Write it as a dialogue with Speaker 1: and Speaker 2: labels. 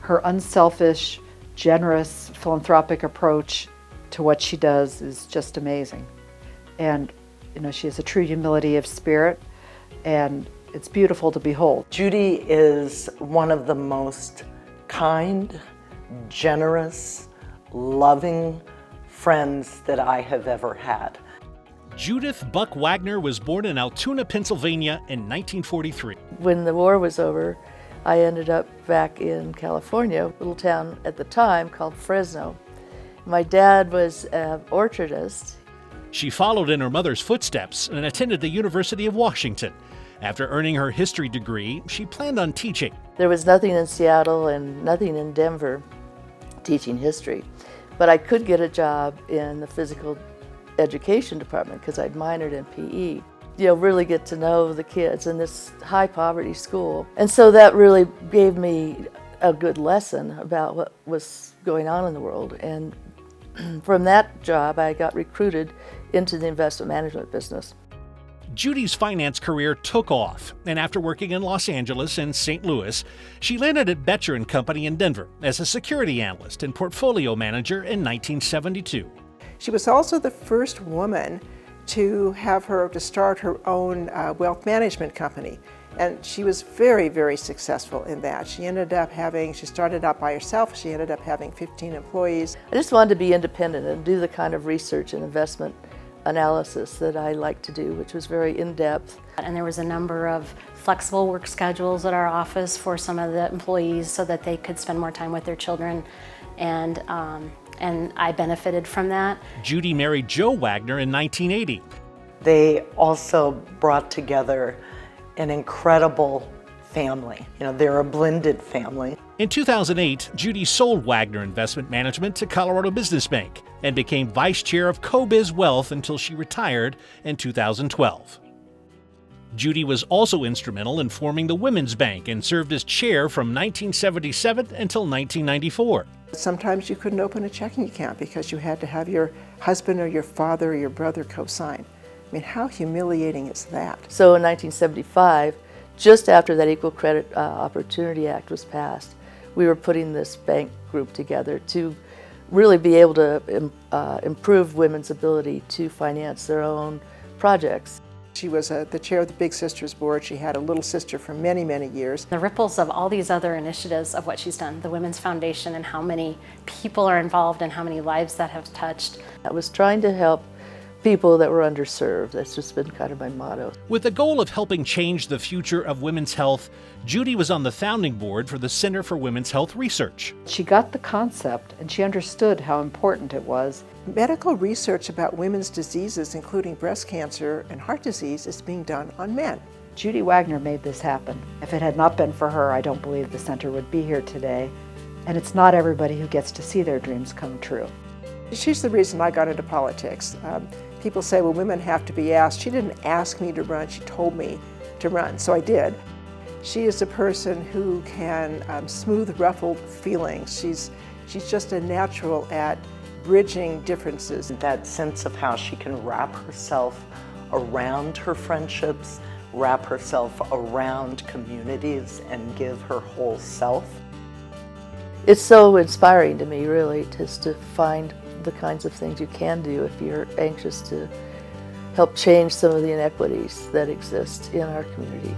Speaker 1: Her unselfish, generous, philanthropic approach to what she does is just amazing. And she has a true humility of spirit, and it's beautiful to behold.
Speaker 2: Judy is one of the most kind, generous, loving friends that I have ever had.
Speaker 3: Judith Buck Wagner was born in Altoona, Pennsylvania in 1943.
Speaker 4: When the war was over, I ended up back in California, a little town at the time called Fresno. My dad was an orchardist.
Speaker 3: She followed in her mother's footsteps and attended the University of Washington. After earning her history degree, she planned on teaching.
Speaker 4: There was nothing in Seattle and nothing in Denver teaching history, but I could get a job in the physical education department because I'd minored in PE. Really get to know the kids in this high poverty school. And so that really gave me a good lesson about what was going on in the world. And from that job, I got recruited into the investment management business.
Speaker 3: Judy's finance career took off, and after working in Los Angeles and St. Louis, she landed at Betcher & Company in Denver as a security analyst and portfolio manager in 1972.
Speaker 5: She was also the first woman to start her own wealth management company. And she was very, very successful in that. She started out by herself, she ended up having 15 employees.
Speaker 4: I just wanted to be independent and do the kind of research and investment analysis that I like to do, which was very in-depth.
Speaker 6: And there was a number of flexible work schedules at our office for some of the employees so that they could spend more time with their children, and I benefited from that.
Speaker 3: Judy married Joe Wagner in 1980.
Speaker 2: They also brought together an incredible family. They're a blended family.
Speaker 3: In 2008, Judy sold Wagner Investment Management to Colorado Business Bank and became vice chair of CoBiz Wealth until she retired in 2012. Judy was also instrumental in forming the Women's Bank and served as chair from 1977 until 1994.
Speaker 5: Sometimes you couldn't open a checking account because you had to have your husband or your father or your brother co-sign. I mean, how humiliating is that?
Speaker 4: So in 1975, just after that Equal Credit Opportunity Act was passed, we were putting this bank group together to really be able to improve women's ability to finance their own projects.
Speaker 5: She was the chair of the Big Sisters Board. She had a little sister for many, many years.
Speaker 6: The ripples of all these other initiatives of what she's done, the Women's Foundation, and how many people are involved and how many lives that have touched.
Speaker 4: I was trying to help people that were underserved. That's just been kind of my motto.
Speaker 3: With the goal of helping change the future of women's health, Judy was on the founding board for the Center for Women's Health Research.
Speaker 1: She got the concept and she understood how important it was.
Speaker 5: Medical research about women's diseases, including breast cancer and heart disease, is being done on men.
Speaker 1: Judy Wagner made this happen. If it had not been for her, I don't believe the center would be here today. And it's not everybody who gets to see their dreams come true.
Speaker 5: She's the reason I got into politics. People say, well, women have to be asked. She didn't ask me to run, she told me to run, so I did. She is a person who can smooth ruffled feelings. She's just a natural at bridging differences.
Speaker 2: That sense of how she can wrap herself around her friendships, wrap herself around communities, and give her whole self.
Speaker 4: It's so inspiring to me, really, just to find the kinds of things you can do if you're anxious to help change some of the inequities that exist in our community.